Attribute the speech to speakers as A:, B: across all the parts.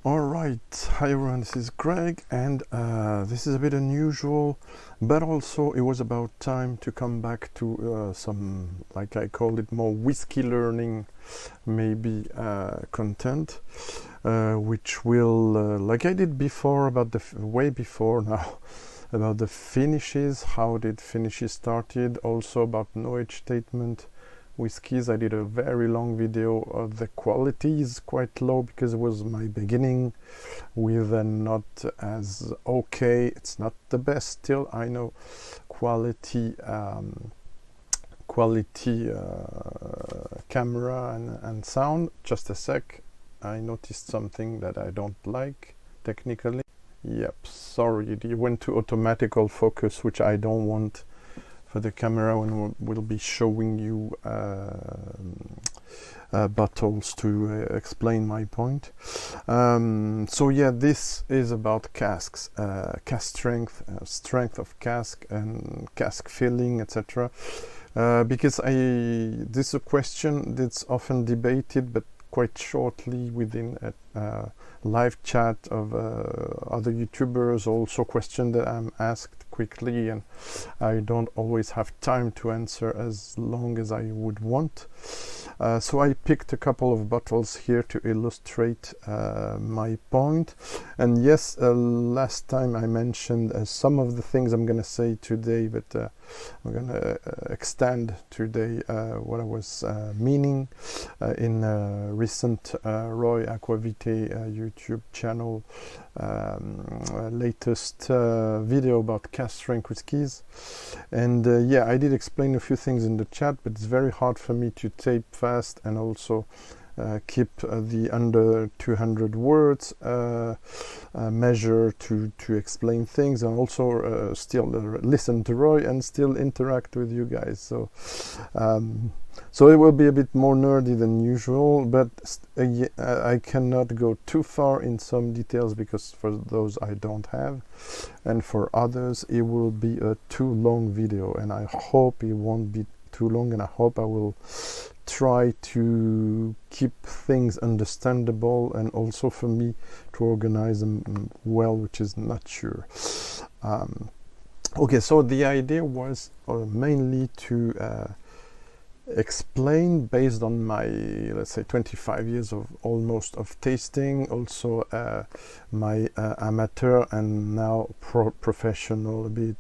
A: Alright, hi everyone, this is Greg, and this is a bit unusual, but also it was about time to come back to some, like I called it, more whiskey learning, maybe content, which will, like I did before, about the way before now, about the finishes, how did finishes started, also about knowledge statement. Whiskies, I did a very long video of the quality is quite low because it was my beginning with a not as okay, it's not the best still, I know, quality camera and sound. Just a sec, I noticed something that I don't like technically. Yep, sorry, it went to automatical focus, which I don't want for the camera when we'll be showing you bottles to explain my point. So yeah, this is about casks, cask strength, strength of cask and cask filling, etc. Because this is a question that's often debated, but quite shortly within a live chat of other YouTubers, also question that I'm asked quickly, and I don't always have time to answer as long as I would want. So I picked a couple of bottles here to illustrate my point. And yes, last time I mentioned some of the things I'm going to say today, but I'm going to extend today what I was meaning in a recent Roy Aquavite YouTube channel latest video about cask strength whiskies. And yeah, I did explain a few things in the chat, but it's very hard for me to tape fast and also keep the under 200 words measure to explain things, and also still listen to Roy and still interact with you guys. So so it will be a bit more nerdy than usual, but I cannot go too far in some details because for those I don't have, and for others it will be a too long video, and I hope it won't be too long, and I hope I will try to keep things understandable and also for me to organize them well, which is not sure. Okay, so the idea was mainly to explain, based on my, let's say, 25 years of almost of tasting, also my amateur and now professional a bit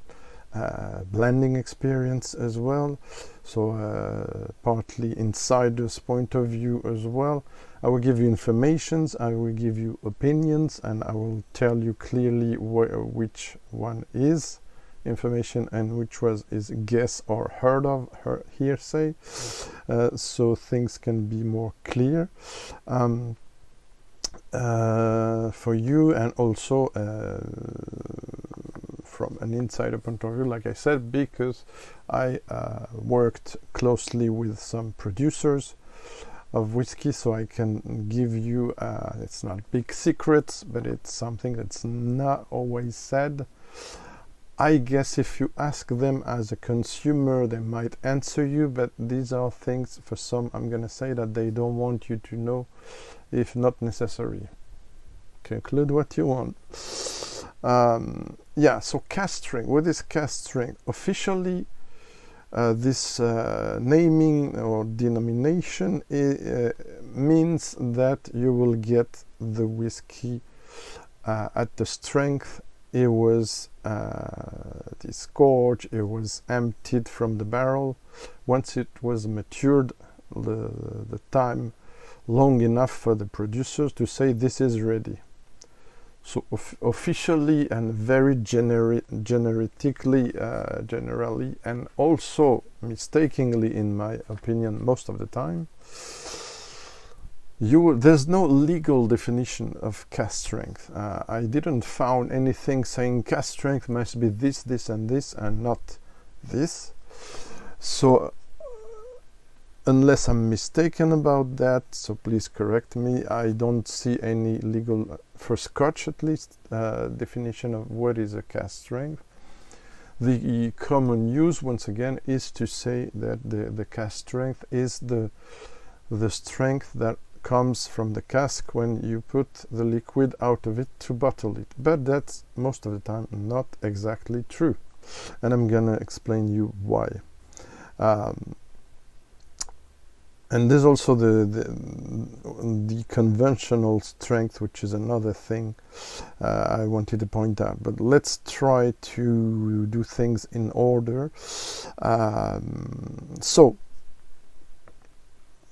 A: blending experience as well, so partly insider's point of view as well. I will give you informations, I will give you opinions, and I will tell you clearly which one is information and which is guess or heard of, hearsay, so things can be more clear for you, and also from an insider point of view, like I said, because I worked closely with some producers of whiskey, so I can give you, it's not big secrets, but it's something that's not always said. I guess if you ask them as a consumer, they might answer you, but these are things for some, I'm gonna say, that they don't want you to know, if not necessary. Conclude what you want. Yeah, so cask strength. What is cask strength? Officially, this naming or denomination means that you will get the whiskey at the strength it was disgorged, it was emptied from the barrel. Once it was matured, the time long enough for the producers to say this is ready. So officially and very generally, and also mistakenly, in my opinion, most of the time, there's no legal definition of cask strength. I didn't found anything saying cask strength must be this, this, and this, and not this. So unless I'm mistaken about that, so please correct me, I don't see any legal, for Scotch at least, definition of what is a cask strength. The common use, once again, is to say that the cask strength is the strength that comes from the cask when you put the liquid out of it to bottle it. But that's most of the time not exactly true. And I'm gonna explain you why. And there's also the conventional strength, which is another thing I wanted to point out. But let's try to do things in order. So,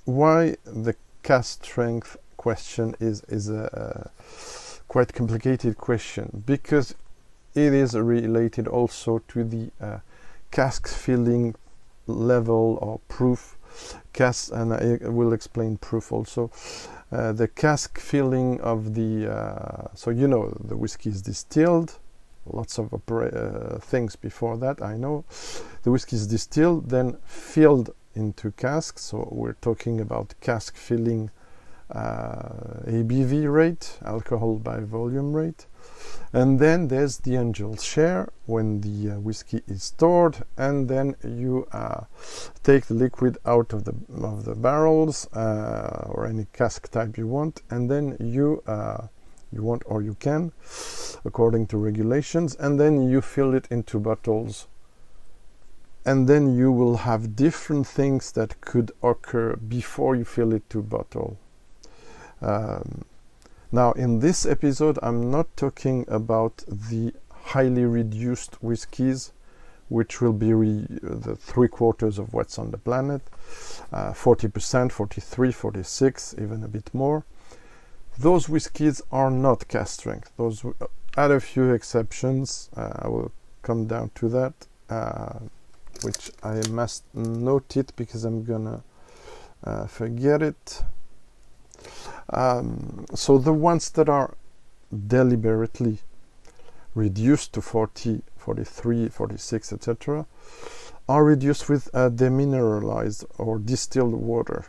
A: why the cask strength question is a quite complicated question, because it is related also to the cask filling level or proof. Cask, and I will explain proof also. The cask filling of the so you know the whiskey is distilled, lots of things before that, I know. The whiskey is distilled, then filled into casks, so we're talking about cask filling ABV rate, alcohol by volume rate. And then there's the angel share when the whiskey is stored, and then you take the liquid out of the barrels or any cask type you want, and then you want, or you can, according to regulations, and then you fill it into bottles. And then you will have different things that could occur before you fill it to bottle. Now, in this episode, I'm not talking about the highly reduced whiskies, which will be the 3/4 of what's on the planet, 40%, 43, 46, even a bit more. Those whiskies are not cask strength. Those add a few exceptions. I will come down to that, which I must note it because I'm gonna forget it. So the ones that are deliberately reduced to 40, 43, 46, etc. are reduced with demineralized or distilled water.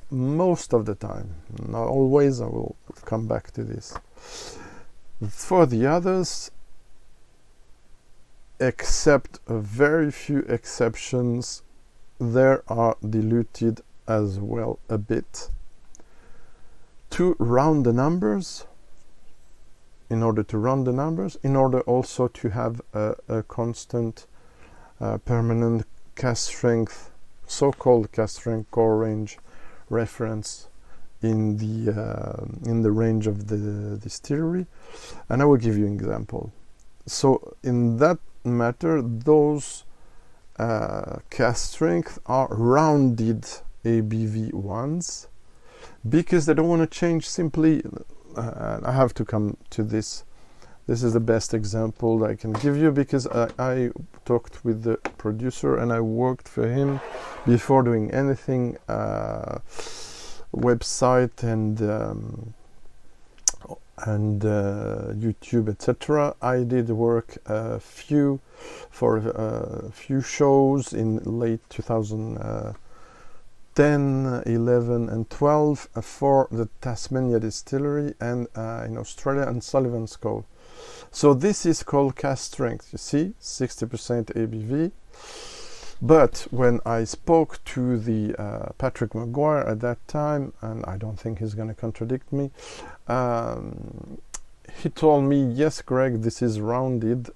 A: Most of the time, not always, I will come back to this. For the others, except a very few exceptions, they are diluted as well a bit. To round the numbers, in order also to have a constant permanent cask strength, so-called cask strength core range reference in the range of the distillery. And I will give you an example. So in that matter, those cask strength are rounded ABV ones, because they don't want to change simply. I have to come to this. This is the best example I can give you, because I talked with the producer and I worked for him before doing anything, website and YouTube, etc. I did work for a few shows in late 2010, 11 and 12 for the Tasmania distillery and in Australia, and Sullivan's Cove. So this is called cask strength, you see, 60% ABV. But when I spoke to the Patrick Maguire at that time, and I don't think he's going to contradict me, he told me, yes, Greg, this is rounded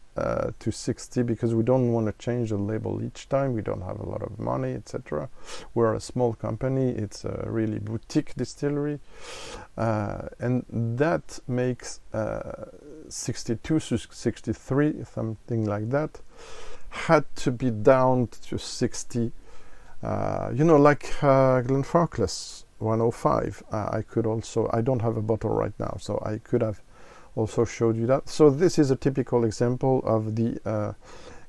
A: to 60 because we don't want to change the label each time. We don't have a lot of money, etc. We're a small company. It's a really boutique distillery. And that makes 62 to 63, something like that, had to be down to 60. Like Glenfarclas 105. I could also, I don't have a bottle right now, so I could have also showed you that. So this is a typical example of the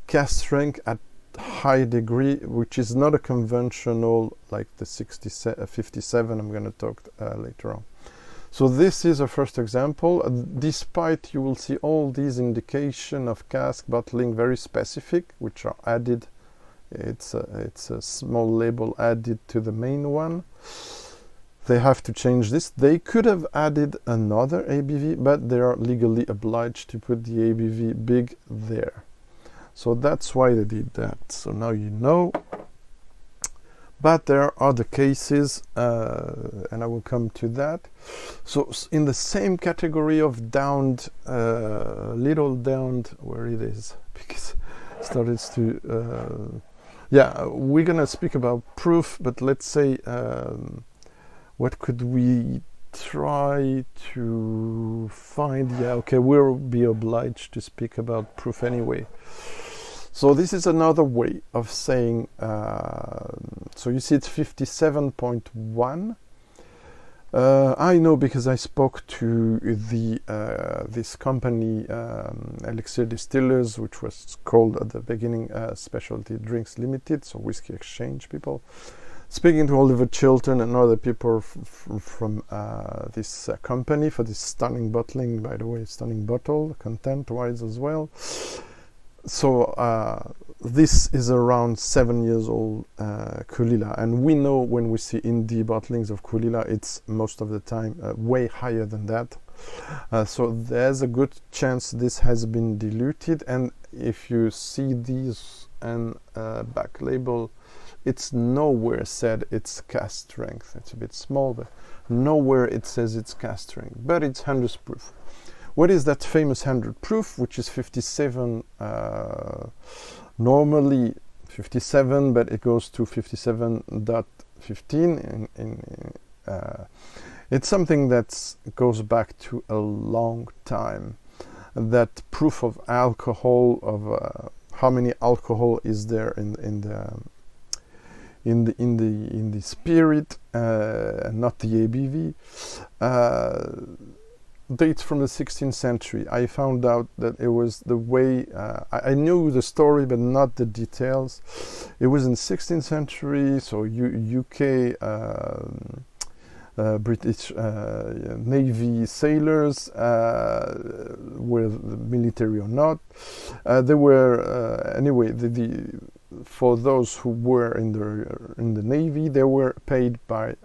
A: cask strength at high degree, which is not a conventional like the 57 I'm going to talk later on. So this is a first example. Despite you will see all these indication of cask bottling very specific, which are added. It's a small label added to the main one. They have to change this. They could have added another ABV, but they are legally obliged to put the ABV big there. So that's why they did that. So now you know. But there are other cases, and I will come to that. So in the same category of downed, little downed, where it is, because it starts to, yeah, we're gonna speak about proof, but let's say, what could we try to find? Yeah, okay, we'll be obliged to speak about proof anyway. So this is another way of saying, so you see it's 57.1. I know because I spoke to the this company, Elixir Distillers, which was called at the beginning Specialty Drinks Limited, so Whisky Exchange people. Speaking to Oliver Chilton and other people from this company for this stunning bottling, by the way, stunning bottle, content-wise as well. So this is around 7 years old Caol Ila, and we know when we see indie bottlings of Caol Ila, it's most of the time way higher than that. So there's a good chance this has been diluted, and if you see these and back label, it's nowhere said it's cask strength. It's a bit small, but nowhere it says it's cask strength, but it's 100 proof. What is that famous 100 proof, which is 57, normally 57, but it goes to 57.15. It's something that goes back to a long time. That proof of alcohol, of how many alcohol is there in the spirit, not the ABV. Dates from the 16th century. I found out that it was the way, I knew the story but not the details. It was in 16th century, so UK British Navy sailors, were military or not, they were anyway, for those who were in the Navy, they were paid by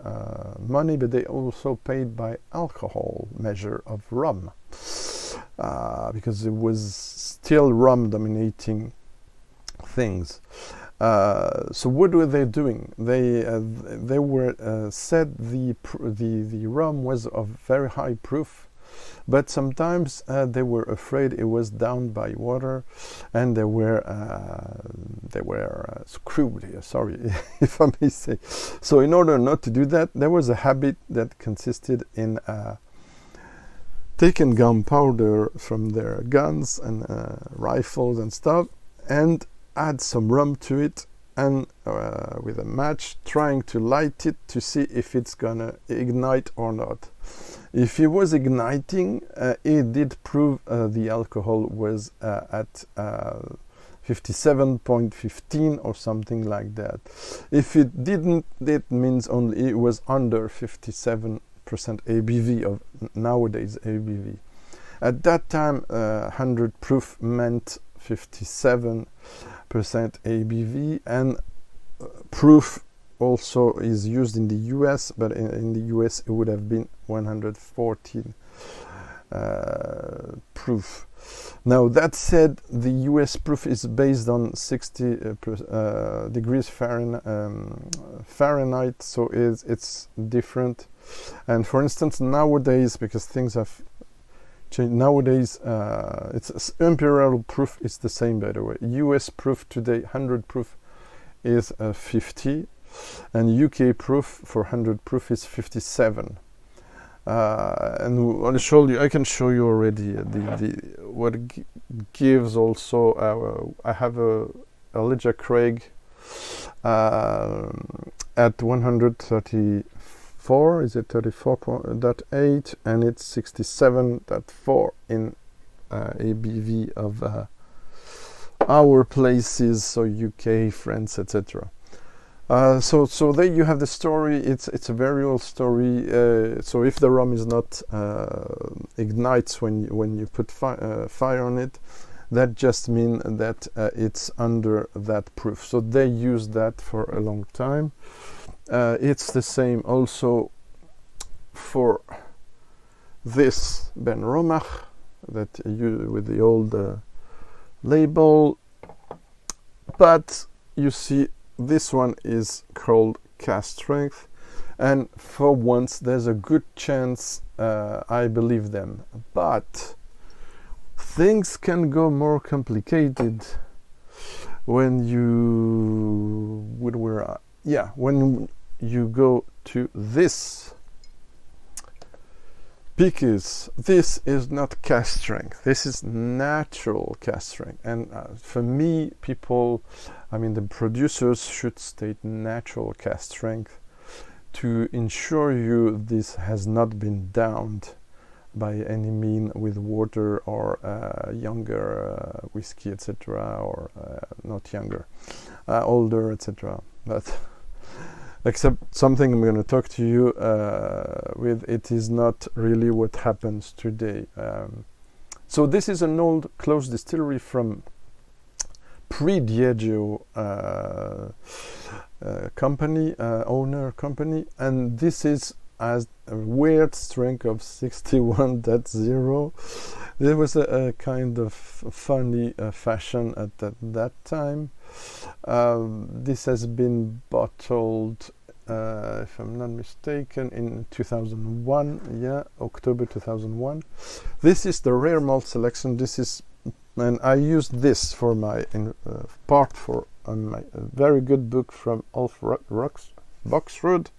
A: money, but they also paid by alcohol measure of rum, because it was still rum dominating things. So what were they doing? They were said the rum was of very high proof, but sometimes they were afraid it was down by water, and they were screwed here, sorry if I may say. So in order not to do that, there was a habit that consisted in taking gunpowder from their guns and rifles and stuff, and add some rum to it, and with a match trying to light it to see if it's gonna ignite or not. If it was igniting, it did prove the alcohol was at 57.15 or something like that. If it didn't, that means only it was under 57% ABV of nowadays ABV. At that time, 100 proof meant 57% ABV, and proof also is used in the US, but in the US it would have been 114 proof. Now that said, the US proof is based on 60 degrees Fahrenheit, so it's different. And for instance, nowadays, because things have changed, nowadays it's imperial proof is the same, by the way. US proof today, 100 proof is 50, and UK proof for 100 proof is 57. And I'll show you. I can show you already what gives also. I have a Elijah Craig at 134. Is it 34.8? And it's 67.4 in ABV of our places, so UK, France, etc. So there you have the story. It's a very old story. So if the rum is not ignites when you put fire on it, that just means that it's under that proof. So they used that for a long time. It's the same also for this Ben Romach that you with the old label, but you see. This one is called cask strength, and for once there's a good chance I believe them. But things can go more complicated when when you go to this, because this is not cask strength, this is natural cask strength. And for me, the producers should state natural cask strength to ensure you this has not been downed by any mean with water or younger whiskey, etc., or not younger, older, etc. But except something I'm going to talk to you with, it is not really what happens today. So this is an old closed distillery from pre-Diageo owner company, and this is as a weird strength of 61.0. There was a kind of funny fashion at that time. This has been bottled, if I'm not mistaken, in 2001. October 2001. This is the rare malt selection. And I used this for my part for my very good book from Ulf Boxrud,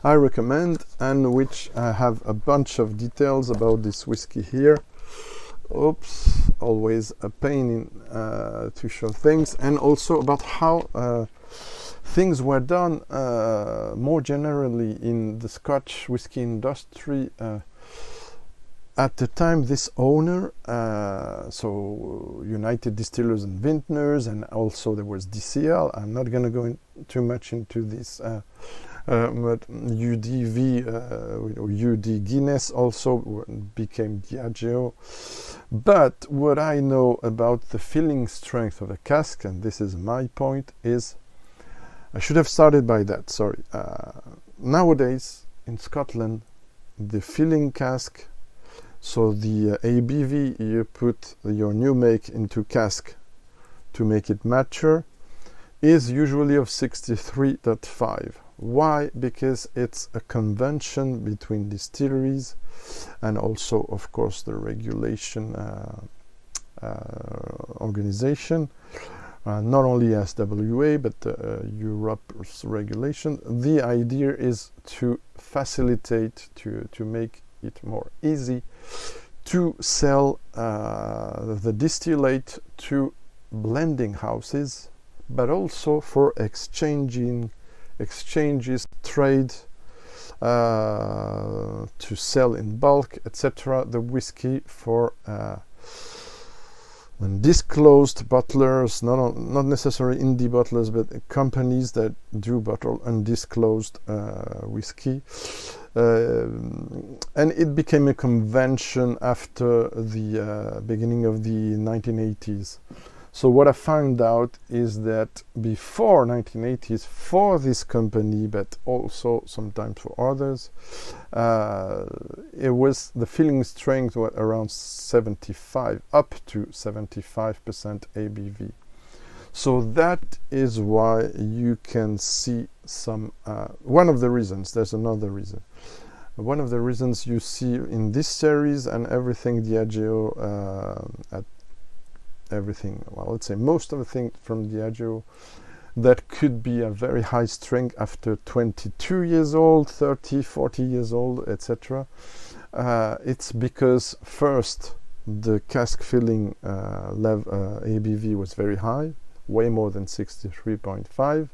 A: I recommend, and which I have a bunch of details about this whiskey here. Oops, always a pain to show things, and also about how things were done more generally in the Scotch whiskey industry. At the time, this owner, so United Distillers and Vintners, and also there was DCL. I'm not going to go too much into this, but UDV or UD Guinness also became Diageo. But what I know about the filling strength of a cask, and this is my point, is I should have started by that. Sorry. Nowadays in Scotland, the filling cask. So the ABV you put your new make into cask to make it mature is usually of 63.5. Why? Because it's a convention between distilleries and also, of course, the regulation organization, not only SWA but Europe's regulation. The idea is to facilitate, to make it more easy to sell the distillate to blending houses, but also for exchanges, trade, to sell in bulk, etc. the whiskey for undisclosed bottlers, not necessarily indie bottlers, but companies that do bottle undisclosed whiskey. And it became a convention after the beginning of the 1980s. So what I found out is that before 1980s, for this company, but also sometimes for others, it was the filling strength was around 75, up to 75% ABV. So that is why you can see some, one of the reasons, there's another reason. One of the reasons you see in this series and everything Diageo, let's say most of the things from Diageo that could be a very high strength after 22 years old, 30, 40 years old, etc. It's because first the cask filling ABV was very high, way more than 63.5,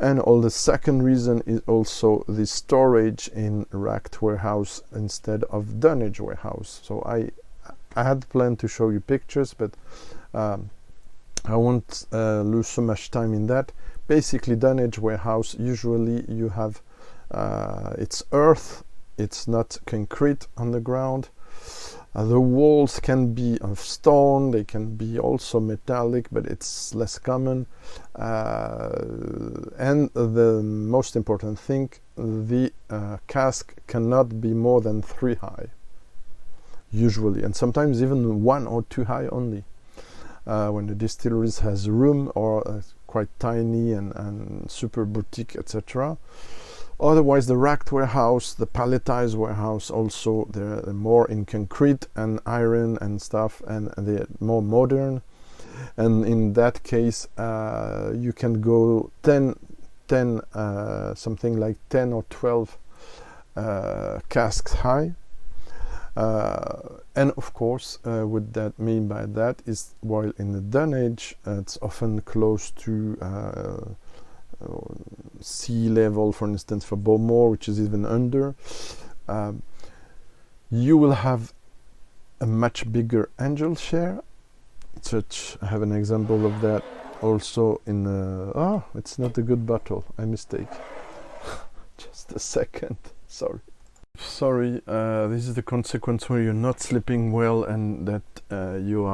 A: and the second reason is also the storage in racked warehouse instead of dunnage warehouse. So I had planned to show you pictures, but I won't lose so much time in that. Basically, dunnage warehouse, usually you have it's earth, it's not concrete on the ground. The walls can be of stone, they can be also metallic, but it's less common. And the most important thing, the cask cannot be more than 3 high, usually, and sometimes even 1 or 2 high only. when the distilleries has room or quite tiny and super boutique, etc. Otherwise, the racked warehouse, the palletized warehouse, also they're more in concrete and iron and stuff, and they're more modern. And in that case, you can go 10 something like 10 or 12 casks high. And of course, what that mean by that is, while in the dunnage it's often close to sea level, for instance for Bowmore, which is even under, you will have a much bigger angel share. Such, I have an example of that also in it's not a good bottle, I mistake. Just a second, sorry. This is the consequence where you're not sleeping well and that you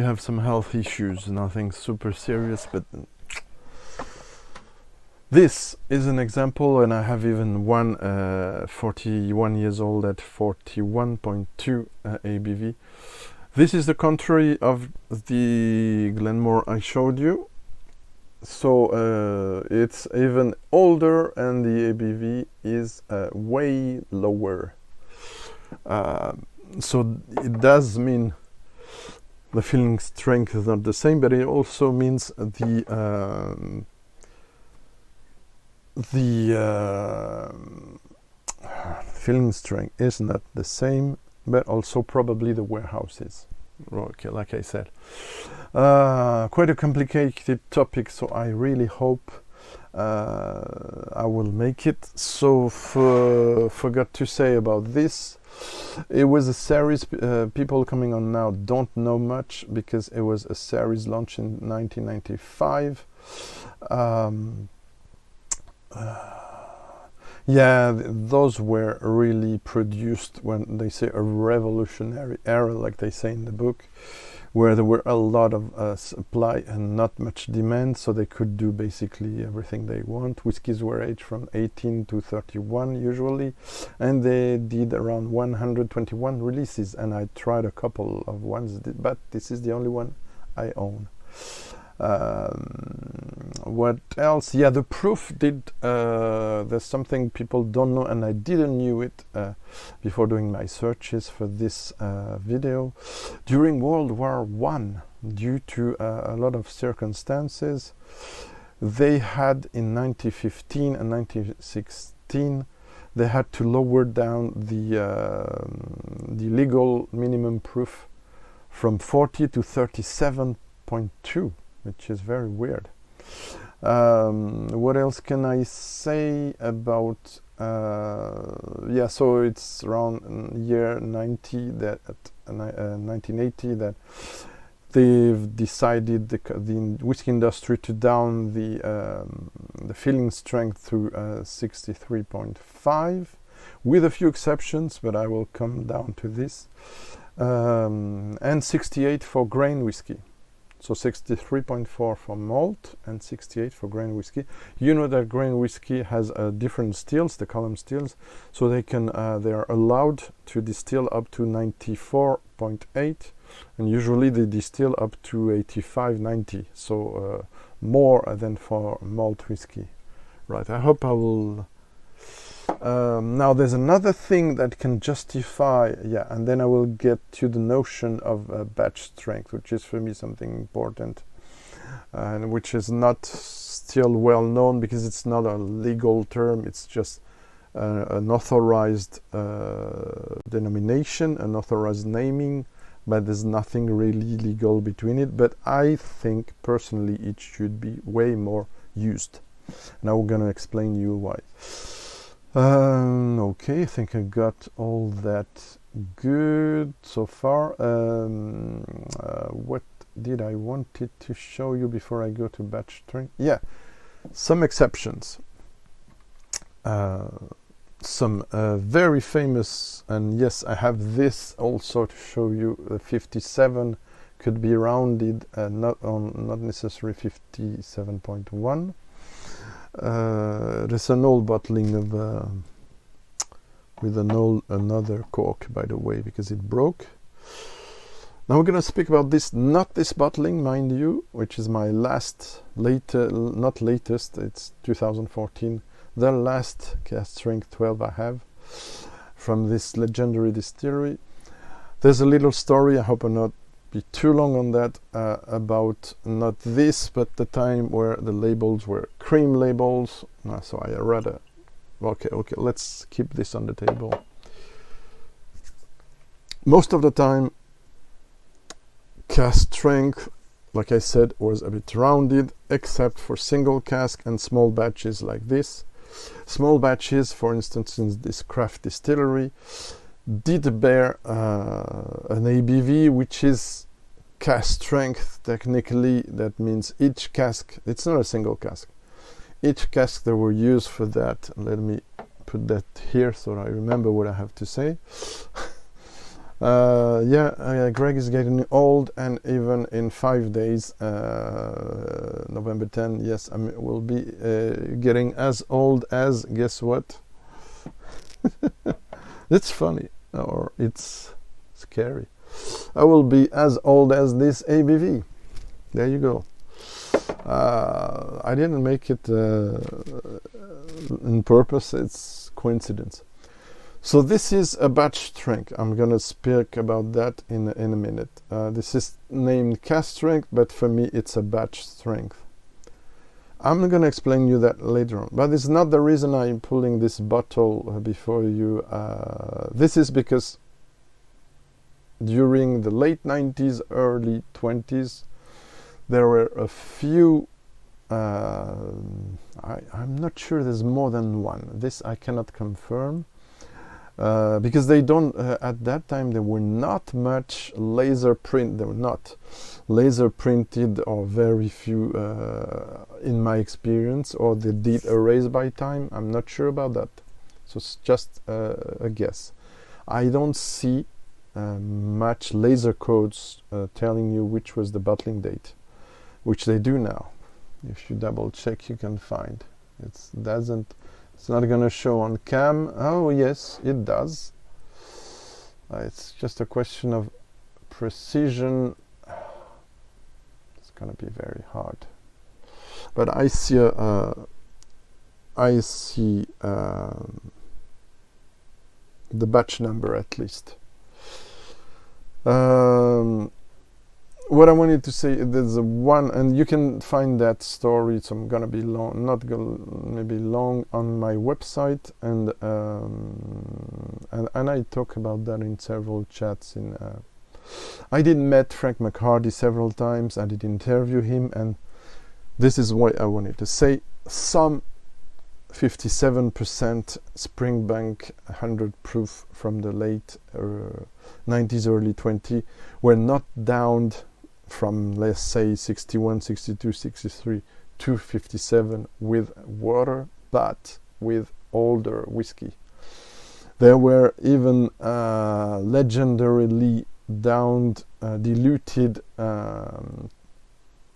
A: have some health issues, nothing super serious, but this is an example, and I have even one 41 years old at 41.2 ABV. This is the contrary of the Glenmore I showed you. So it's even older and the ABV is way lower. So it does mean the filling strength is not the same, but it also means the filling strength is not the same, but also probably the warehouses. Okay, like I said, quite a complicated topic, so I really hope I will make it. So forgot to say about this, it was a series, people coming on now don't know much because it was a series launched in 1995. Yeah, those were really produced when they say a revolutionary era, like they say in the book, where there were a lot of supply and not much demand, so they could do basically everything they want. Whiskies were aged from 18 to 31 usually, and they did around 121 releases, and I tried a couple of ones, but this is the only one I own. What else? Yeah, the proof did, there's something people don't know, and I didn't knew it before doing my searches for this video. During World War I, due to a lot of circumstances, they had in 1915 and 1916 they had to lower down the legal minimum proof from 40 to 37.2, which is very weird. What else can I say about yeah, so it's around year 90 that 1980 that they've decided, the whiskey industry, to down the filling strength to 63.5, with a few exceptions, but I will come down to this, and 68 for grain whiskey. So 63.4 for malt and 68 for grain whiskey. You know that grain whiskey has different stills, the column stills, so they can they are allowed to distill up to 94.8, and usually they distill up to 85, 90. So more than for malt whiskey. Right. I hope I will. Now there's another thing that can justify, yeah, and then I will get to the notion of batch strength, which is for me something important, and which is not still well known because it's not a legal term, it's just an authorized denomination, an authorized naming, but there's nothing really legal between it. But I think personally it should be way more used, and I'm gonna explain you why. Okay, I think I got all that good so far. What did I wanted to show you before I go to batch strength? Yeah, some exceptions. Some very famous, and yes, I have this also to show you. The 57 could be rounded, not necessarily 57.1. There's an old bottling of with another cork, by the way, because it broke. Now we're going to speak about this, not this bottling, mind you, which is my not latest, it's 2014, the last Cask Strength 12 I have from this legendary distillery. There's a little story, I hope I'll not be too long on that, about not this, but the time where the labels were cream labels. So I rather, okay, let's keep this on the table. Most of the time, Cask Strength, like I said, was a bit rounded, except for single cask and small batches like this. Small batches, for instance, in this craft distillery, did bear an ABV which is cask strength technically. That means each cask, it's not a single cask, each cask that were used for that, let me put that here so that I remember what I have to say. Greg is getting old, and even in 5 days, November 10, yes, I will be getting as old as, guess what? It's funny, or it's scary. I will be as old as this ABV. There you go. I didn't make it on purpose, it's coincidence. So this is a batch strength. I'm going to speak about that in a minute. This is named Cask Strength, but for me it's a batch strength. I'm going to explain you that later on, but it's not the reason I'm pulling this bottle before you. This is because during the late 90s, early 20s, there were a few, I'm not sure there's more than one. This I cannot confirm. Because they don't, at that time there were not much laser print, they were not laser printed, or very few in my experience, or they did erase by time. I'm not sure about that, so it's just a guess. I don't see much laser codes telling you which was the bottling date, which they do now. If you double check, you can find. It's not going to show on cam. Oh yes, it does. It's just a question of precision. It's going to be very hard. But I see the batch number at least. What I wanted to say, there's a one, and you can find that story. So I'm gonna be long, maybe long on my website, and I talk about that in several chats. I did met Frank McHardy several times. I did interview him, and this is what I wanted to say. Some 57% Springbank 100 proof from the late 90s, early 20 were not downed from, let's say, 61, 62, 63 to 57 with water, but with older whiskey. There were even legendarily downed, diluted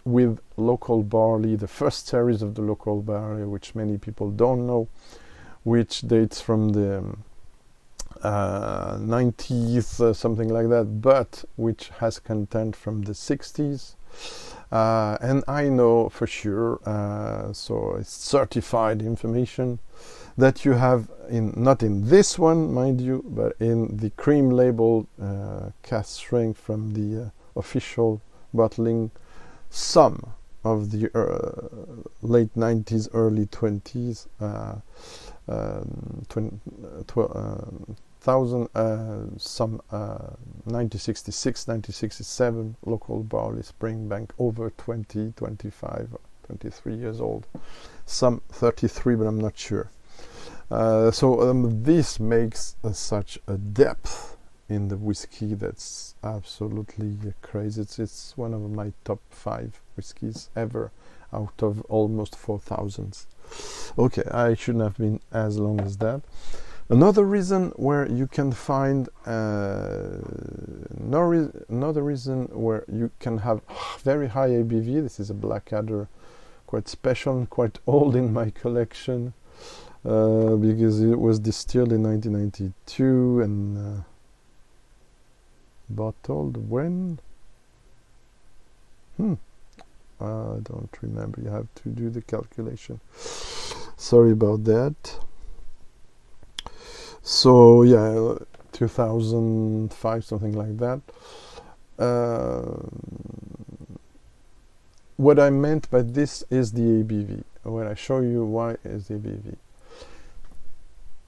A: with local barley, the first series of the local barley, which many people don't know, which dates from the 90s, something like that, but which has content from the 60s. And I know for sure, so it's certified information, that you have, not in this one, mind you, but in the cream label Cask Strength from the official bottling, some of the late 90s, early 20s, 1966, 1967 local barley Springbank, over 20, 25, 23 years old. Some 33, but I'm not sure. This makes such a depth in the whiskey that's absolutely crazy. It's one of my top 5 whiskeys ever, out of almost 4,000. Okay, I shouldn't have been as long as that. Another reason where you can find another reason where you can have very high ABV. This is a Blackadder, quite special and quite old in my collection, because it was distilled in 1992, and bottled when? I don't remember. You have to do the calculation. Sorry about that. So yeah, 2005, something like that. What I meant by this is the ABV. When I show you why is the ABV.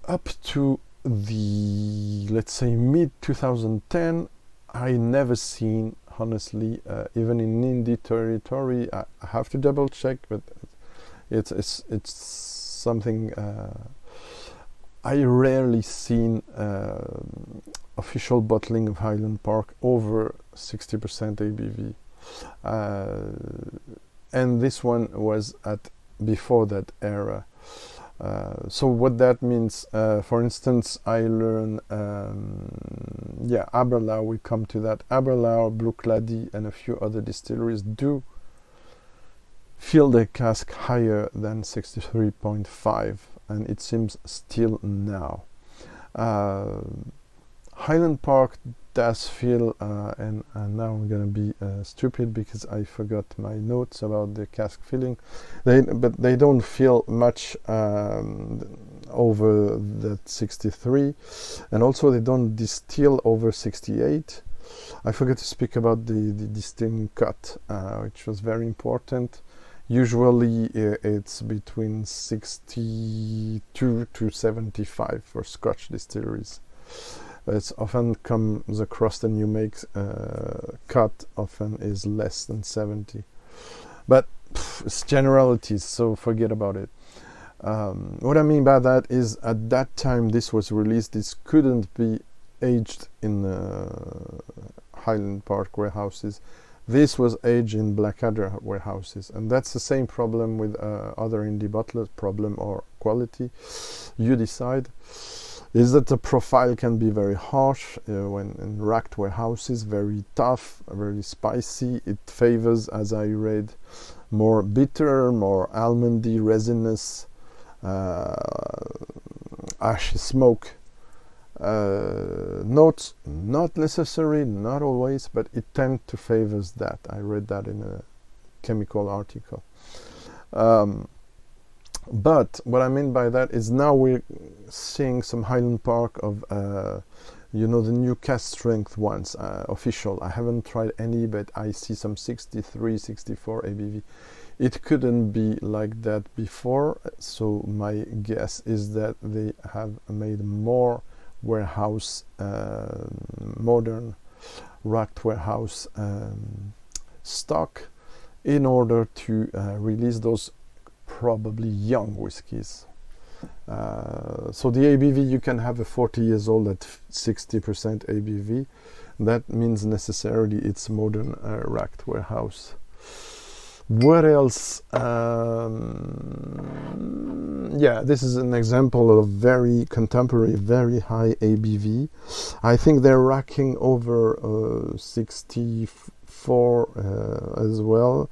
A: Up to the, let's say, mid 2010, I never seen, honestly, even in indie territory. I have to double check, but it's something I rarely seen official bottling of Highland Park over 60% ABV, and this one was at before that era. So what that means, for instance, I learn, Aberlour, we come to that. Aberlour, Bruichladdich, and a few other distilleries do fill their cask higher than 63.5, and it seems still now. Highland Park does fill, and now I'm gonna be stupid because I forgot my notes about the cask filling. But they don't fill much over that 63, and also they don't distill over 68. I forgot to speak about the distilling cut, which was very important. Usually it's between 62 to 75 for Scotch distilleries. It often comes across the new makes cut often is less than 70, but it's generalities, so forget about it. What I mean by that is, at that time this was released, this couldn't be aged in Highland Park warehouses. This was aged in Blackadder warehouses, and that's the same problem with other indie bottlers. Problem or quality, you decide. Is that the profile can be very harsh when in racked warehouses, very tough, very spicy. It favors, as I read, more bitter, more almondy, resinous, ashy smoke notes. Not necessary, not always, but it tends to favors that. I read that in a chemical article. But what I mean by that is, now we're seeing some Highland Park of, the new Cask Strength ones, official. I haven't tried any, but I see some 63, 64 ABV. It couldn't be like that before, so my guess is that they have made more warehouse, modern racked warehouse stock in order to release those probably young whiskies. So the ABV, you can have a 40 years old at 60% ABV. That means necessarily it's modern racked warehouse. What else? This is an example of very contemporary, very high ABV. I think they're racking over 64 as well.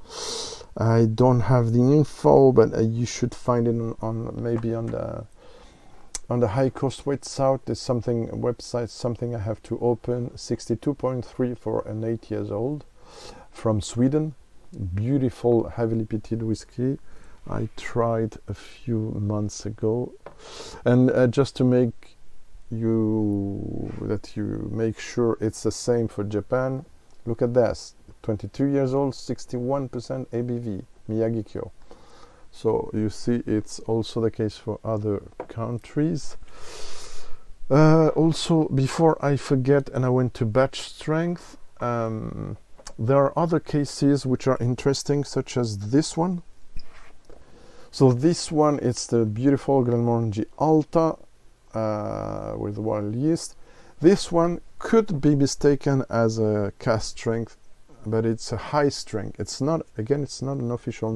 A: I don't have the info, but you should find it on maybe on the High Coast West South. There's something website, something I have to open. 62.3 for an 8 years old from Sweden. Beautiful, heavily peated whiskey. I tried a few months ago, and just to make you make sure it's the same for Japan. Look at this. 22 years old, 61% ABV, Miyagi-Kyo. So you see, it's also the case for other countries. Also, before I forget, and I went to batch strength, there are other cases which are interesting, such as this one. So this one, it's the beautiful Glenmorangie Alta with wild yeast. This one could be mistaken as a cask strength, but it's a high strength. It's not an official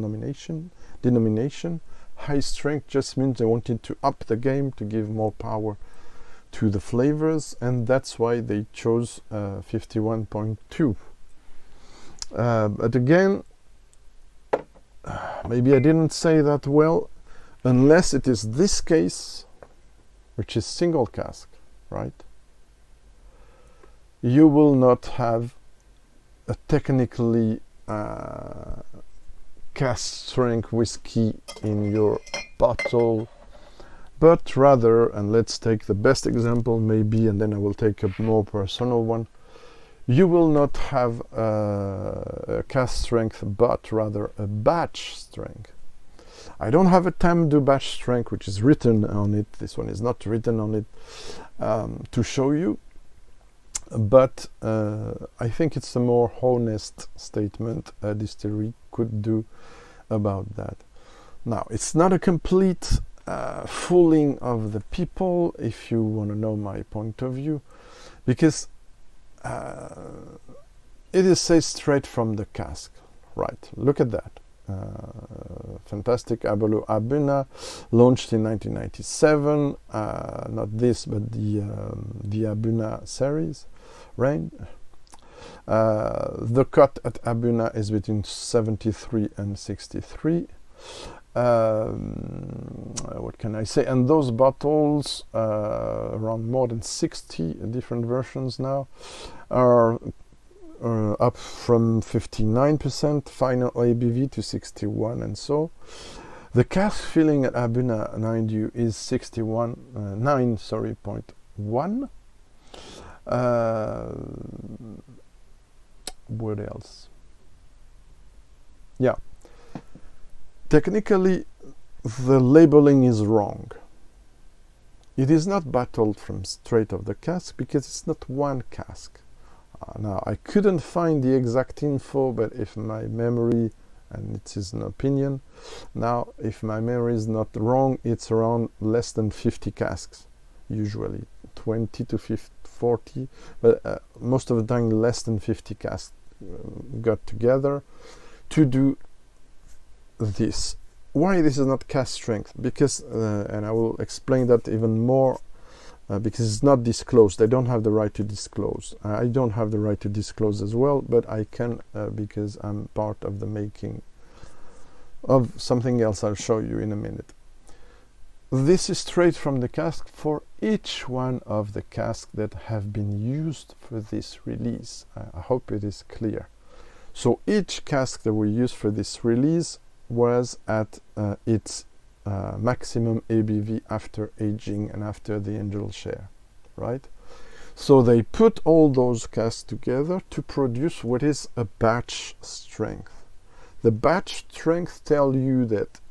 A: denomination. High strength just means they wanted to up the game to give more power to the flavors, and that's why they chose 51.2. But again, maybe I didn't say that well, unless it is this case, which is single cask, right? you will not have a technically cask strength whiskey in your bottle, but rather, and let's take the best example maybe, and then I will take a more personal one, you will not have a cask strength, but rather a batch strength. I don't have a Tamdu batch strength which is written on it, this one is not written on it, to show you, but I think it's a more honest statement a distillery could do about that. Now, it's not a complete fooling of the people, if you want to know my point of view, because it is said straight from the cask. Right, look at that. Fantastic Aberlour A'Bunadh, launched in 1997. Not this, but the A'Bunadh series range. The cut at A'Bunadh is between 73 and 63. What can I say? And those bottles, around more than 60 different versions now, are up from 59% final ABV to 61, and so the cask filling at A'Bunadh, mind you, is 9.1. What else? Yeah, technically the labeling is wrong. It is not bottled from straight of the cask because it's not one cask. Now, I couldn't find the exact info, but if my memory, and it is an opinion, now if my memory is not wrong, it's around less than 50 casks, usually 20 to 50, 40, but most of the time less than 50 casks got together to do this. Why this is not cask strength? Because, and I will explain that even more, because it's not disclosed. They don't have the right to disclose. I don't have the right to disclose as well, but I can because I'm part of the making of something else I'll show you in a minute. This is straight from the cask for each one of the casks that have been used for this release. I hope it is clear. So each cask that we used for this release was at its maximum ABV after aging and after the angel share, right? So they put all those casks together to produce what is a batch strength. The batch strength tell you that,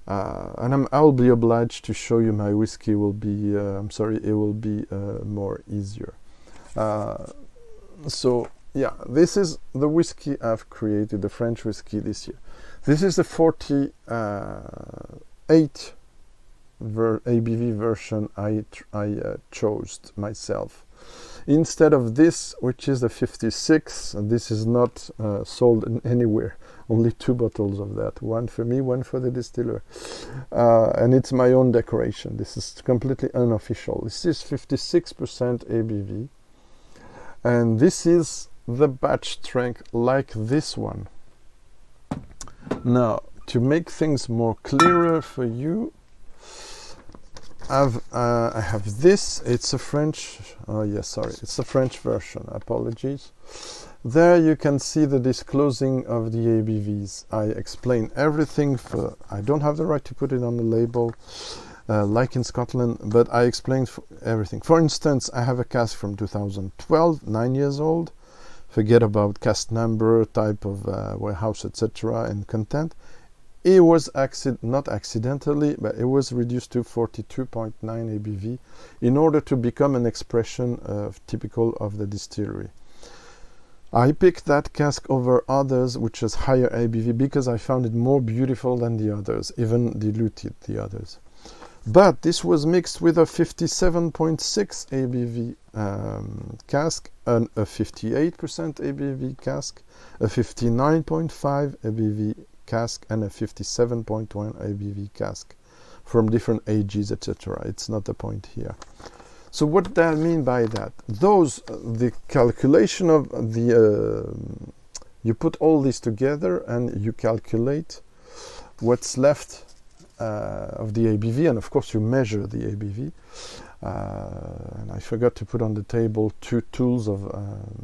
A: and I'll be obliged to show you my whiskey will be, it will be more easier. So yeah, this is the whiskey I've created, the French whiskey this year. This is the 48 ABV version I chose myself. Instead of this, which is the 56, and this is not sold anywhere, only 2 bottles of that, one for me, one for the distiller. And it's my own decoration. This is completely unofficial. This is 56% ABV. And this is the batch strength like this one. Now, to make things more clearer for you, I have this. It's a French, it's a French version, apologies. There you can see the disclosing of the ABVs. I explain everything I don't have the right to put it on the label, like in Scotland, but I explained everything. For instance, I have a cask from 2012, 9 years old. Forget about cask number, type of warehouse, etc. and content. It was not accidentally, but it was reduced to 42.9 ABV in order to become an expression typical of the distillery. I picked that cask over others which has higher ABV because I found it more beautiful than the others, even diluted the others. But this was mixed with a 57.6 ABV cask, and a 58% ABV cask, a 59.5 ABV cask, and a 57.1 ABV cask from different ages, etc. It's not the point here. So what do I mean by that? The calculation of the, you put all this together and you calculate what's left of the ABV, and of course you measure the ABV. And I forgot to put on the table 2 tools of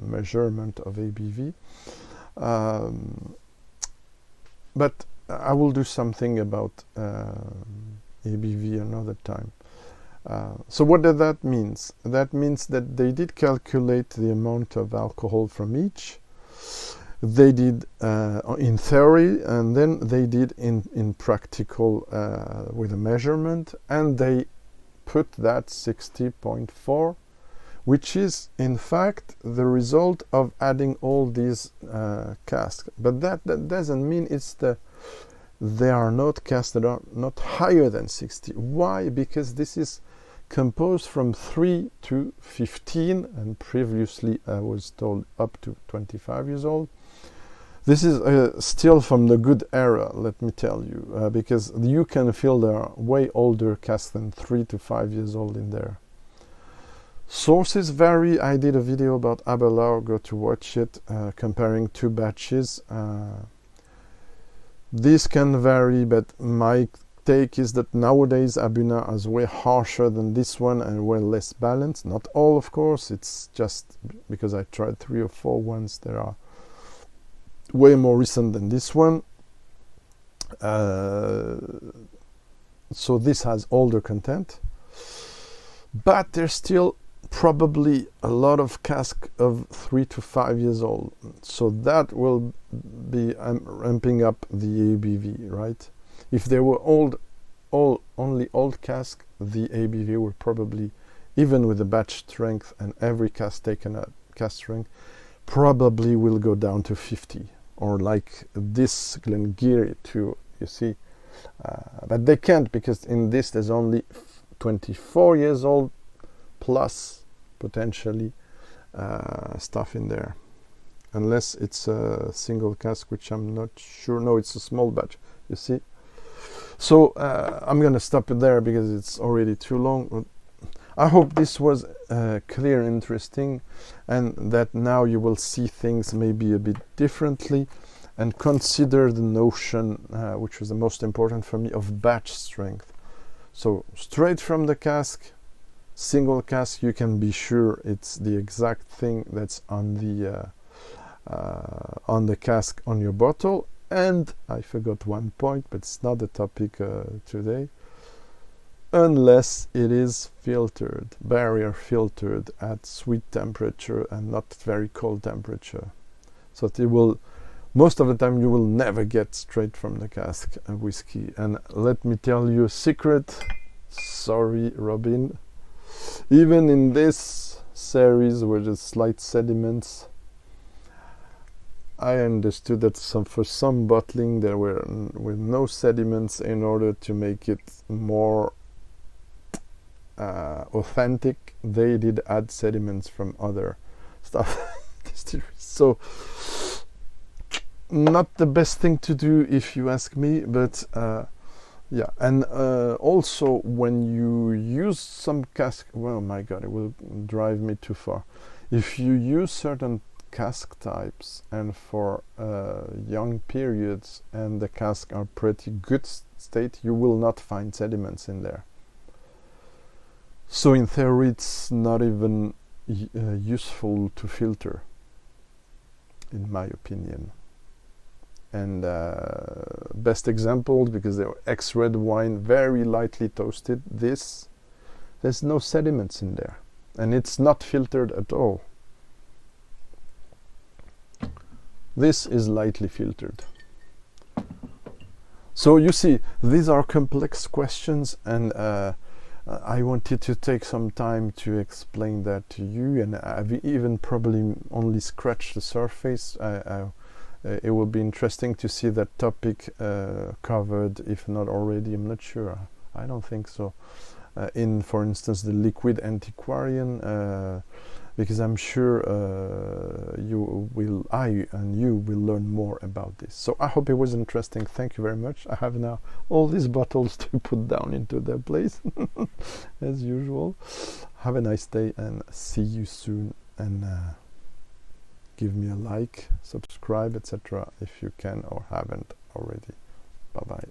A: measurement of ABV. But I will do something about ABV another time. So what does that mean? That means that they did calculate the amount of alcohol from each. They did in theory, and then they did in practical with a measurement, and they put that 60.4, which is in fact the result of adding all these casks. But that doesn't mean they are not casks that are not higher than 60. Why? Because this is composed from 3 to 15, and previously I was told up to 25 years old. This is still from the good era, let me tell you, because you can feel there are way older casks than 3 to 5 years old in there. Sources vary. I did a video about Aberlour, go to watch it, comparing 2 batches. This can vary, but my take is that nowadays A'Bunadh is way harsher than this one and way less balanced. Not all, of course, it's just because I tried 3 or 4 ones that are way more recent than this one. So this has older content, but there's still probably a lot of cask of 3 to 5 years old, so that will be ramping up the ABV, right? If they were only old cask, the ABV would probably, even with the batch strength and every cask taken at cask strength, probably will go down to 50, or like this Glengarry too, you see. But they can't, because in this there's only 24 years old plus potentially stuff in there, unless it's a single cask, which I'm not sure. No, it's a small batch, you see. So I'm gonna stop it there because it's already too long. I hope this was clear, interesting, and that now you will see things maybe a bit differently and consider the notion, which was the most important for me, of batch strength. So straight from the cask, single cask, you can be sure it's the exact thing that's on the cask on your bottle. And I forgot one point, but it's not the topic today. Unless it is filtered, barrier filtered at sweet temperature and not very cold temperature. So it will, most of the time you will never get straight from the cask a whiskey. And let me tell you a secret, sorry Robin, even in this series where there's slight sediments, I understood that for some bottling there were with no sediments in order to make it more authentic. They did add sediments from other stuff. So not the best thing to do if you ask me, but yeah. And also when you use some cask, well, my god, it will drive me too far. If you use certain cask types and for young periods and the casks are pretty good state, you will not find sediments in there. So in theory it's not even useful to filter, in my opinion. And best example, because they were ex-red wine, very lightly toasted, there's no sediments in there and it's not filtered at all. This is lightly filtered. So you see, these are complex questions, and I wanted to take some time to explain that to you, and I've even probably only scratched the surface. It will be interesting to see that topic covered, if not already, I'm not sure. I don't think so. In, for instance, the liquid antiquarian, because I'm sure I and you will learn more about this. So I hope it was interesting. Thank you very much. I have now all these bottles to put down into their place, as usual. Have a nice day and see you soon. And give me a like, subscribe, etc. if you can or haven't already. Bye bye.